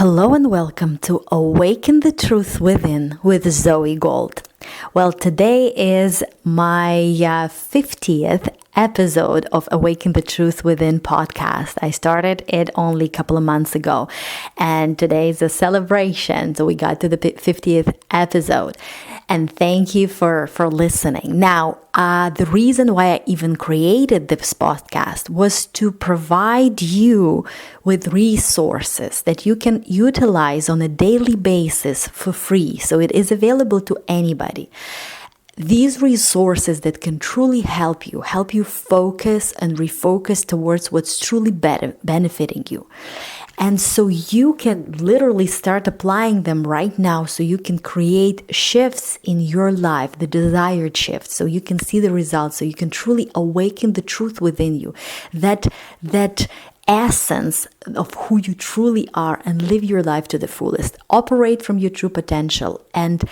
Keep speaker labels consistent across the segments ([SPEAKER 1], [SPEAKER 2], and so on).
[SPEAKER 1] Hello and welcome to Awaken the Truth Within with Zoey Gold. Well, today is my 50th episode of Awaken the Truth Within podcast. I started it only a couple of months ago, and today is a celebration. So we got to the 50th episode, and thank you for listening. Now, the reason why I even created this podcast was to provide you with resources that you can utilize on a daily basis for free. So it is available to anybody. These resources that can truly help you focus and refocus towards what's truly benefiting you. And so you can literally start applying them right now so you can create shifts in your life, the desired shifts, so you can see the results, so you can truly awaken the truth within you, that essence of who you truly are, and live your life to the fullest. Operate from your true potential and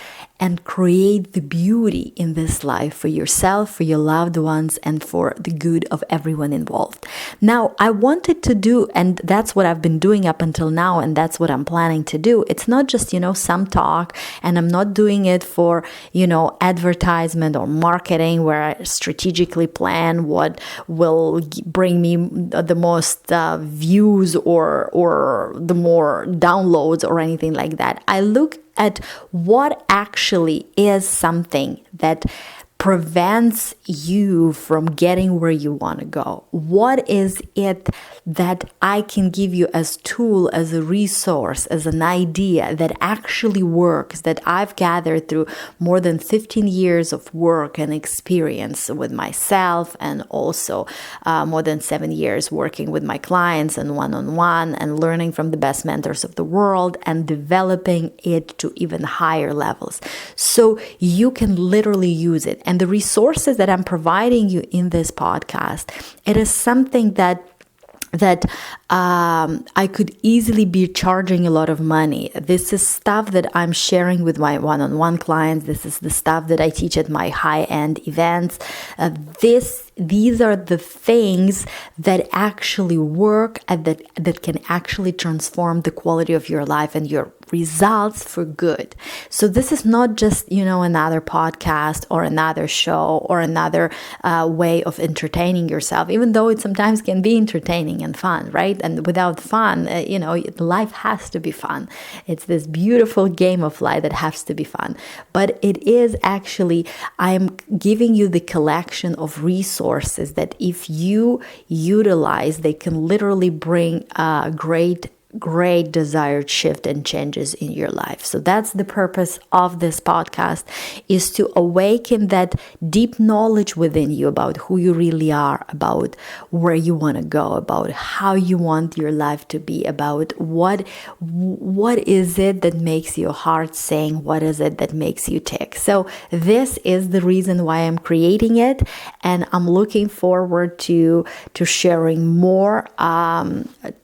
[SPEAKER 1] create the beauty in this life for yourself, for your loved ones, and for the good of everyone involved. Now, I wanted to do, and that's what I've been doing up until now, and that's what I'm planning to do. It's not just, some talk, and I'm not doing it for, advertisement or marketing where I strategically plan what will bring me the most views or the more downloads or anything like that. I look at what actually is something that prevents you from getting where you want to go. What is it that I can give you as tool, as a resource, as an idea that actually works, that I've gathered through more than 15 years of work and experience with myself, and also more than 7 years working with my clients and one-on-one, and learning from the best mentors of the world and developing it to even higher levels. So you can literally use it. And the resources that I'm providing you in this podcast, it is something that I could easily be charging a lot of money. This is stuff that I'm sharing with my one-on-one clients. This is the stuff that I teach at my high-end events. These are the things that actually work and that can actually transform the quality of your life and your results for good. So this is not just, another podcast or another show or another way of entertaining yourself, even though it sometimes can be entertaining and fun, right? And without fun, life has to be fun. It's this beautiful game of life that has to be fun. But it is actually, I'm giving you the collection of resources that if you utilize, they can literally bring great desired shift and changes in your life. So that's the purpose of this podcast, is to awaken that deep knowledge within you about who you really are, about where you want to go, about how you want your life to be, about what is it that makes your heart sing, what is it that makes you tick. So this is the reason why I'm creating it, and I'm looking forward to sharing more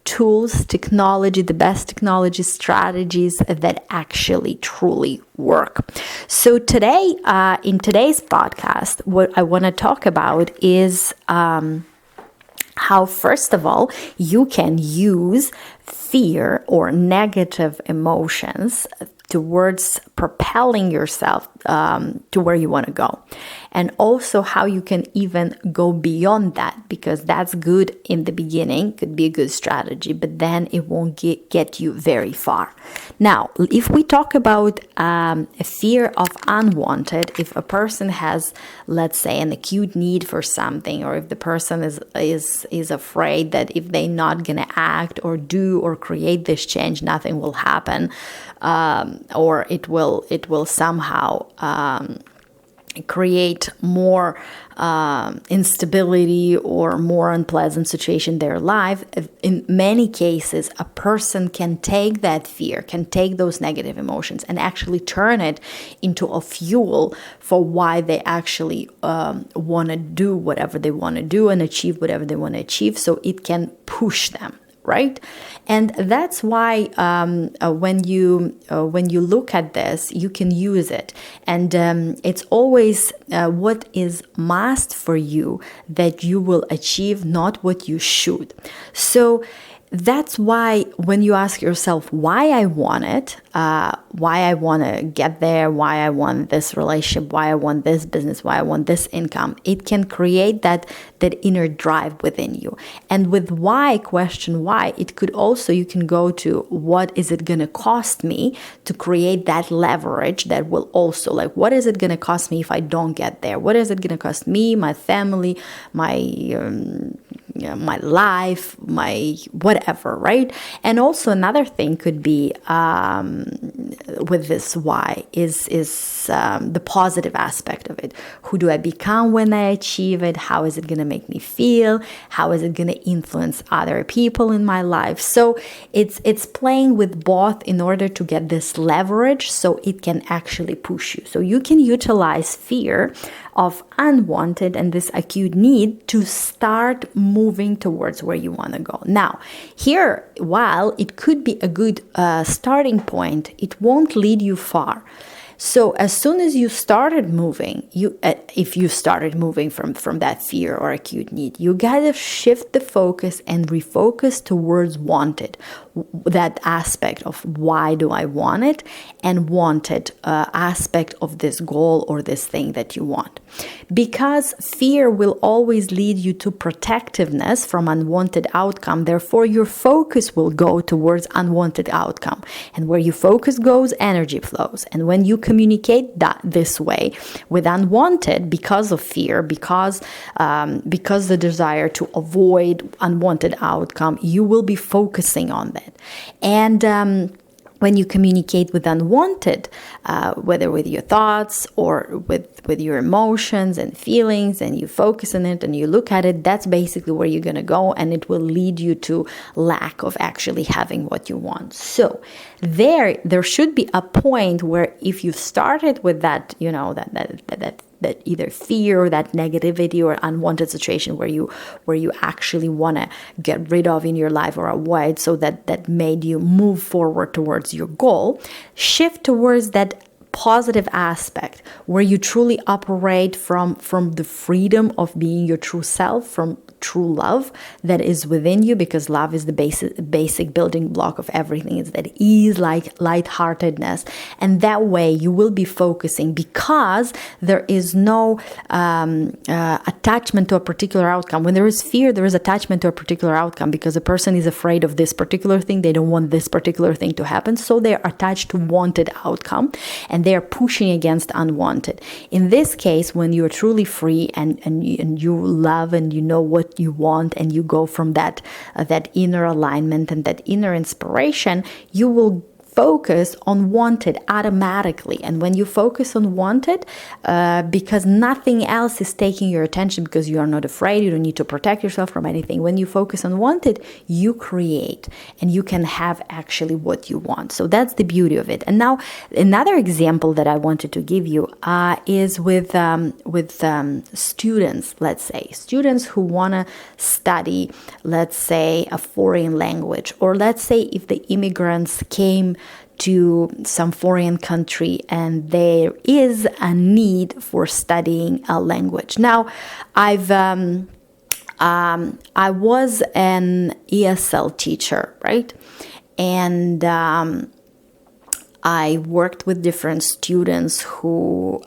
[SPEAKER 1] tools, technology, the best technology strategies that actually truly work. So today, in today's podcast, what I want to talk about is how, first of all, you can use fear or negative emotions towards propelling yourself to where you want to go. And also how you can even go beyond that, because that's good in the beginning, could be a good strategy, but then it won't get you very far. Now, if we talk about a fear of unwanted, if a person has, let's say, an acute need for something, or if the person is afraid that if they're not going to act or do or create this change, nothing will happen, or it will somehow create more instability or more unpleasant situation in their life. In many cases, a person can take that fear, can take those negative emotions and actually turn it into a fuel for why they actually want to do whatever they want to do and achieve whatever they want to achieve. So it can push them. Right? And that's why when you look at this, you can use it. And it's always what is must for you that you will achieve, not what you should. So that's why when you ask yourself why I want it, why I want to get there, why I want this relationship, why I want this business, why I want this income, it can create that inner drive within you. And with why, question why, it could also, you can go to what is it going to cost me to create that leverage that will also, like, what is it going to cost me if I don't get there? What is it going to cost me, my family, my life, my whatever, right? And also another thing could be with this why is the positive aspect of it. Who do I become when I achieve it? How is it going to make me feel? How is it going to influence other people in my life? So it's playing with both in order to get this leverage so it can actually push you. So you can utilize fear of unwanted and this acute need to start moving towards where you want to go. Now, here, while it could be a good starting point, it won't lead you far. So as soon as you started moving, if you started moving from that fear or acute need, you gotta shift the focus and refocus towards wanted, that aspect of why do I want it, and wanted aspect of this goal or this thing that you want. Because fear will always lead you to protectiveness from unwanted outcome, therefore your focus will go towards unwanted outcome. And where your focus goes, energy flows. And when you communicate that this way with unwanted, because of fear, because the desire to avoid unwanted outcome, you will be focusing on that. And when you communicate with unwanted, whether with your thoughts or with your emotions and feelings, and you focus on it and you look at it, that's basically where you're going to go, and it will lead you to lack of actually having what you want. So there should be a point where if you started with that, that either fear or that negativity or unwanted situation where you actually want to get rid of in your life or avoid, so that made you move forward towards your goal, shift towards that positive aspect where you truly operate from the freedom of being your true self, from true love that is within you, because love is the basic building block of everything. It's that ease, like lightheartedness, and that way you will be focusing, because there is no attachment to a particular outcome. When there is fear, there is attachment to a particular outcome, because a person is afraid of this particular thing. They don't want this particular thing to happen, so they're attached to wanted outcome, and they're pushing against unwanted. In this case, when you're truly free and you love and you know what you want, and you go from that inner alignment and that inner inspiration, you will focus on wanted automatically. And when you focus on wanted, because nothing else is taking your attention, because you are not afraid, you don't need to protect yourself from anything. When you focus on wanted, you create, and you can have actually what you want. So that's the beauty of it. And now another example that I wanted to give you is with students. Let's say students who want to study, let's say, a foreign language, or let's say if the immigrants came to some foreign country and there is a need for studying a language. Now, I was an ESL teacher, right? And I worked with different students who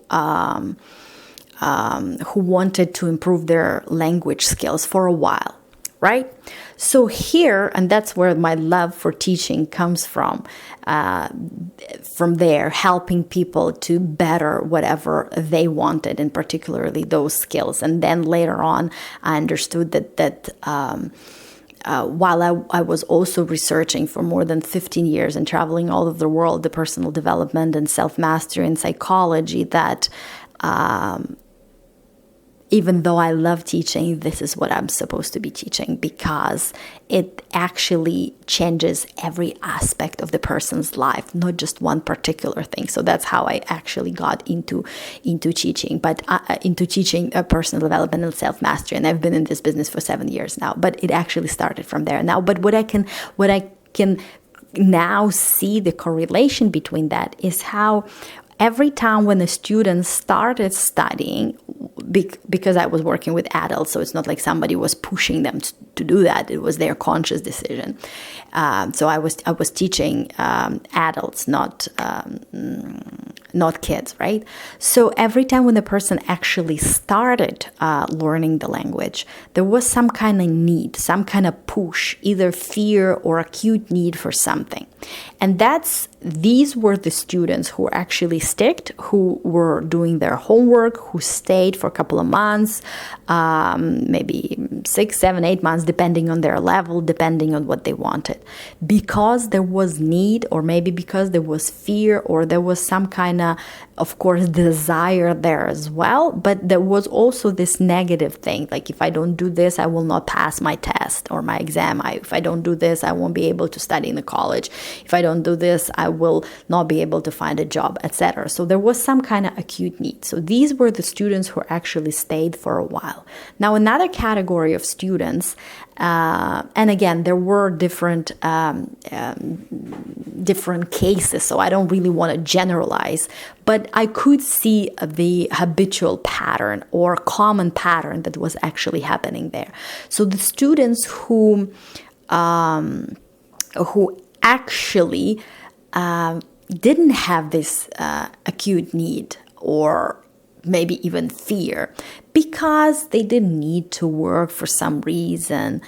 [SPEAKER 1] wanted to improve their language skills for a while, right? So here, and that's where my love for teaching comes from there, helping people to better whatever they wanted, and particularly those skills. And then later on, I understood that while I was also researching for more than 15 years and traveling all over the world, the personal development and self-mastery and psychology, that even though I love teaching, this is what I'm supposed to be teaching, because it actually changes every aspect of the person's life, not just one particular thing. So that's how I actually got into teaching, but into teaching personal development and self-mastery. And I've been in this business for 7 years now, but it actually started from there now. But what I can now see the correlation between that is how every time when a student started studying, because I was working with adults, so it's not like somebody was pushing them to do that. It was their conscious decision. So I was teaching adults, not kids, right? So every time when the person actually started learning the language, there was some kind of need, some kind of push, either fear or acute need for something. And these were the students who actually sticked, who were doing their homework, who stayed for a couple of months, maybe 6, 7, 8 months, depending on their level, depending on what they wanted. Because there was need, or maybe because there was fear, or there was some kind of course, desire there as well. But there was also this negative thing, like if I don't do this, I will not pass my test or my exam. If I don't do this, I won't be able to study in the college. If I don't do this, I will not be able to find a job, etc. So there was some kind of acute need. So these were the students who actually stayed for a while. Now, another category of students, and again, there were different cases, so I don't really want to generalize, but I could see the habitual pattern or common pattern that was actually happening there. So the students who actually didn't have this acute need or maybe even fear, because they didn't need to work for some reason,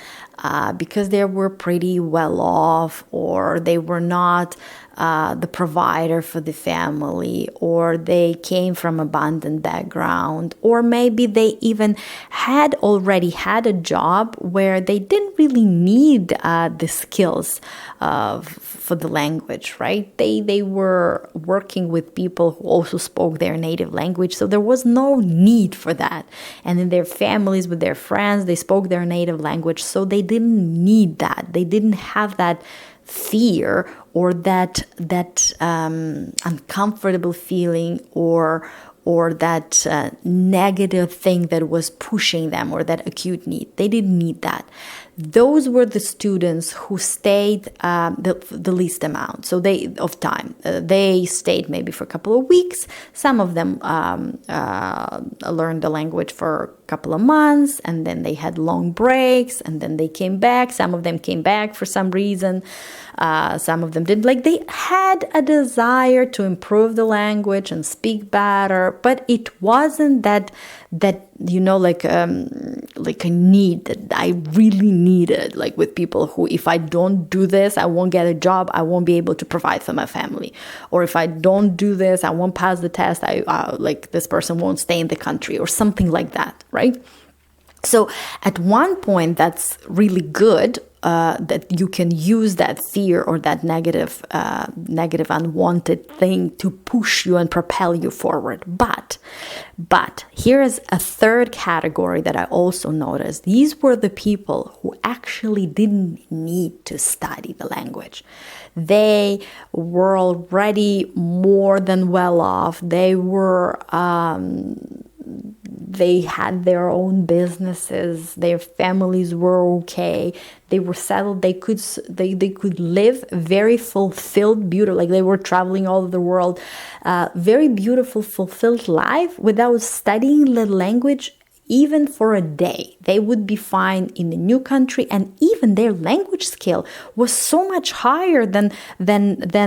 [SPEAKER 1] because they were pretty well off, or they were not the provider for the family, or they came from abundant background, or maybe they even had already had a job where they didn't really need the skills for the language, right? They were working with people who also spoke their native language, so there was no need for that. And in their families, with their friends, they spoke their native language, so they didn't need that. They didn't have that fear or that uncomfortable feeling or that negative thing that was pushing them, or that acute need. They didn't need that. Those were the students who stayed the least amount of time. They stayed maybe for a couple of weeks. Some of them learned the language for a couple of months, and then they had long breaks, and then they came back. Some of them came back for some reason. Some of them didn't. Like, they had a desire to improve the language and speak better, but it wasn't that like a need that I really needed, like with people who, if I don't do this, I won't get a job, I won't be able to provide for my family, or if I don't do this, I won't pass the test, like this person won't stay in the country, or something like that, right? So at one point, that's really good, that you can use that fear or that negative unwanted thing to push you and propel you forward. But here is a third category that I also noticed. These were the people who actually didn't need to study the language. They were already more than well off. They had their own businesses. Their families were okay. They were settled. They could live very fulfilled, beautiful. Like, they were traveling all over the world, very beautiful, fulfilled life without studying the language even for a day. They would be fine in a new country, and even their language skill was so much higher than the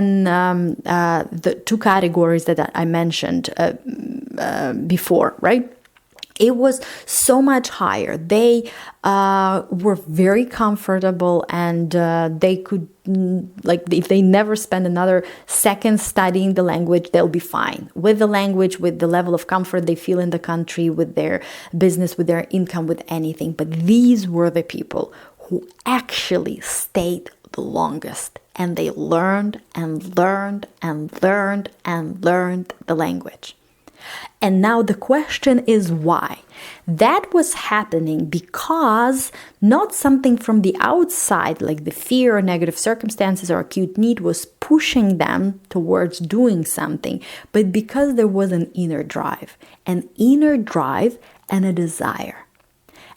[SPEAKER 1] two categories that I mentioned before, right? It was so much higher. They were very comfortable, and they could, like, if they never spend another second studying the language, they'll be fine with the language, with the level of comfort they feel in the country, with their business, with their income, with anything. But these were the people who actually stayed the longest, and they learned and learned and learned and learned the language. And now the question is why? That was happening because not something from the outside, like the fear or negative circumstances or acute need, was pushing them towards doing something, but because there was an inner drive and a desire,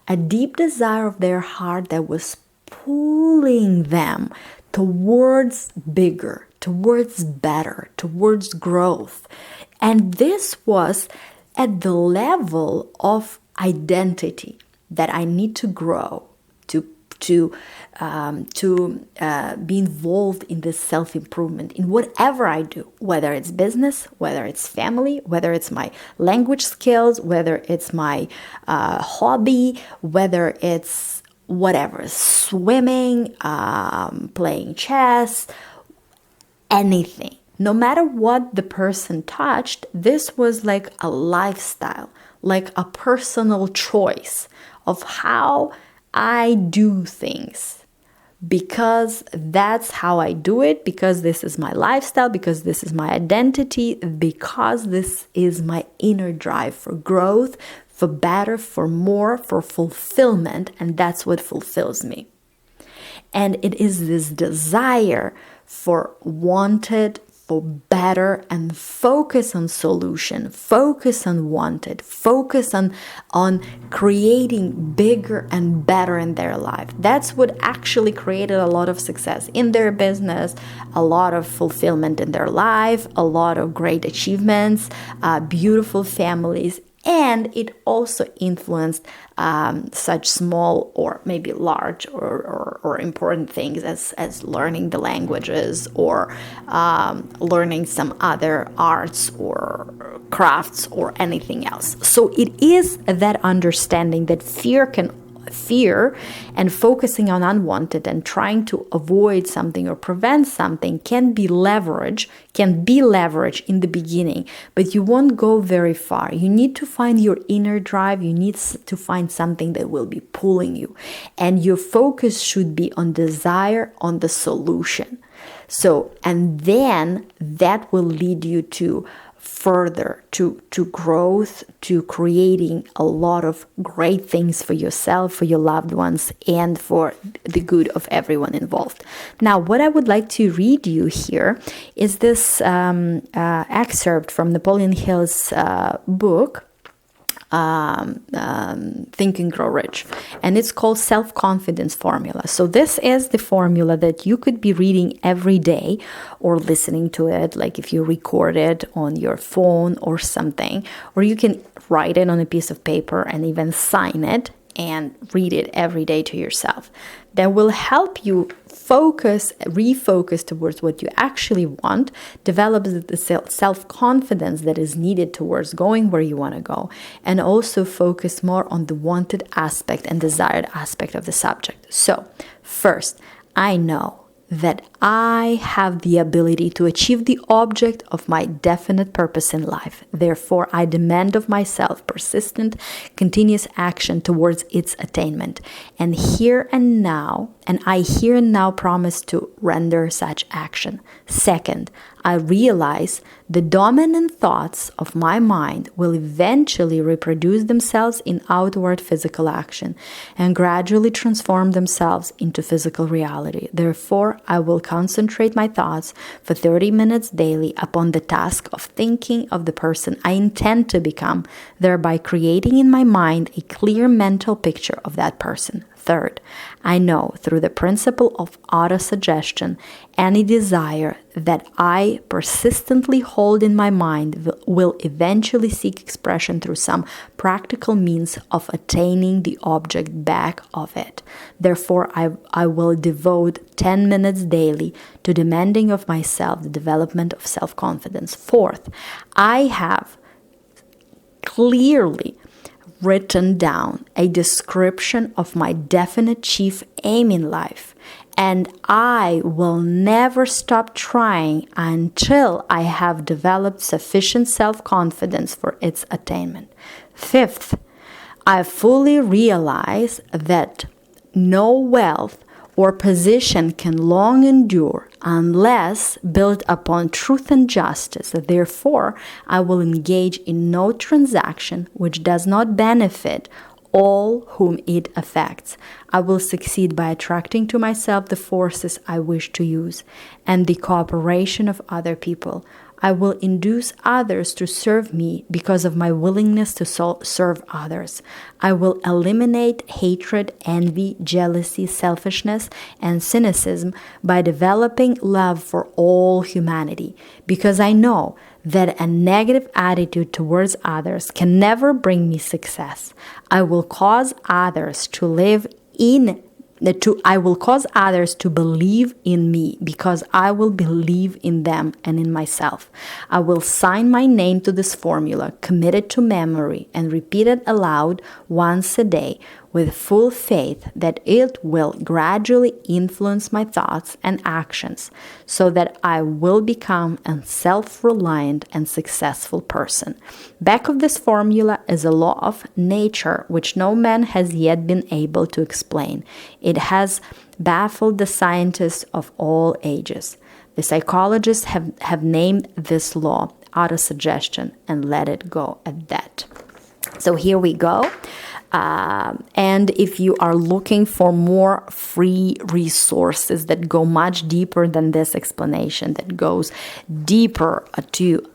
[SPEAKER 1] a deep desire of their heart that was pulling them towards bigger, towards better, towards growth. And this was at the level of identity that I need to grow to be involved in this self-improvement in whatever I do, whether it's business, whether it's family, whether it's my language skills, whether it's my hobby, whether it's whatever, swimming, playing chess, anything. No matter what the person touched, this was like a lifestyle, like a personal choice of how I do things, because that's how I do it, because this is my lifestyle, because this is my identity, because this is my inner drive for growth, for better, for more, for fulfillment, and that's what fulfills me. And it is this desire for wanted, for better, and focus on solution, focus on wanted, focus on creating bigger and better in their life. That's what actually created a lot of success in their business, a lot of fulfillment in their life, a lot of great achievements, beautiful families. And it also influenced such small or maybe large or important things as learning the languages or learning some other arts or crafts or anything else. So it is that understanding that fear and focusing on unwanted and trying to avoid something or prevent something can be leverage in the beginning, but you won't go very far. You need to find your inner drive. You need to find something that will be pulling you, and your focus should be on desire, on the solution. So, and then that will lead you to further to growth, to creating a lot of great things for yourself, for your loved ones, and for the good of everyone involved. Now, what I would like to read you here is this excerpt from Napoleon Hill's book, Think and Grow Rich, and it's called Self-Confidence Formula. So this is the formula that you could be reading every day or listening to it, like if you record it on your phone or something, or you can write it on a piece of paper and even sign it and read it every day to yourself. That will help you refocus towards what you actually want, develop the self-confidence that is needed towards going where you want to go, and also focus more on the wanted aspect and desired aspect of the subject. So, first, I know that I have the ability to achieve the object of my definite purpose in life. Therefore, I demand of myself persistent, continuous action towards its attainment. And I here and now promise to render such action. Second, I realize the dominant thoughts of my mind will eventually reproduce themselves in outward physical action and gradually transform themselves into physical reality. Therefore, I will concentrate my thoughts for 30 minutes daily upon the task of thinking of the person I intend to become, thereby creating in my mind a clear mental picture of that person. Third, I know through the principle of autosuggestion, any desire that I persistently hold in my mind will eventually seek expression through some practical means of attaining the object back of it. Therefore, I will devote 10 minutes daily to demanding of myself the development of self-confidence. Fourth, I have clearly written down a description of my definite chief aim in life, and I will never stop trying until I have developed sufficient self-confidence for its attainment. Fifth, I fully realize that no wealth or position can long endure unless built upon truth and justice. Therefore, I will engage in no transaction which does not benefit all whom it affects. I will succeed by attracting to myself the forces I wish to use and the cooperation of other people. I will induce others to serve me because of my willingness to serve others. I will eliminate hatred, envy, jealousy, selfishness, and cynicism by developing love for all humanity, because I know that a negative attitude towards others can never bring me success. I will cause others to believe in me because I will believe in them and in myself. I will sign my name to this formula, commit it to memory, and repeat it aloud once a day with full faith that it will gradually influence my thoughts and actions so that I will become a self-reliant and successful person. Back of this formula is a law of nature which no man has yet been able to explain. It has baffled the scientists of all ages. The psychologists have named this law autosuggestion and let it go at that. So here we go. And if you are looking for more free resources that go much deeper than this explanation, that goes deeper to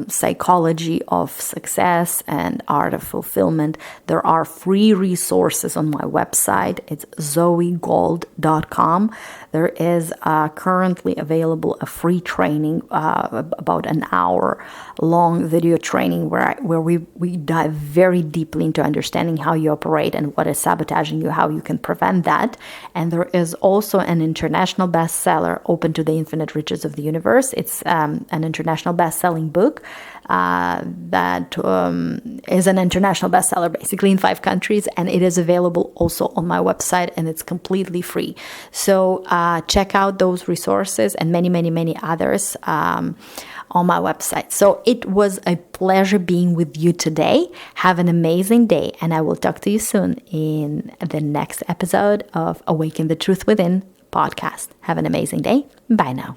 [SPEAKER 1] psychology of success and art of fulfillment, there are free resources on my website. It's zoeygold.com. There is currently available a free training, about an hour long video training where we dive very deeply into understanding how you operate and what is sabotaging you, how you can prevent that. And there is also an international bestseller, Open to the Infinite Riches of the Universe. It's an international best-selling book that is an international bestseller basically in 5 countries, and it is available also on my website, and it's completely free. So check out those resources and many, many, many others on my website. So it was a pleasure being with you today. Have an amazing day, and I will talk to you soon in the next episode of Awaken the Truth Within podcast. Have an amazing day. Bye now.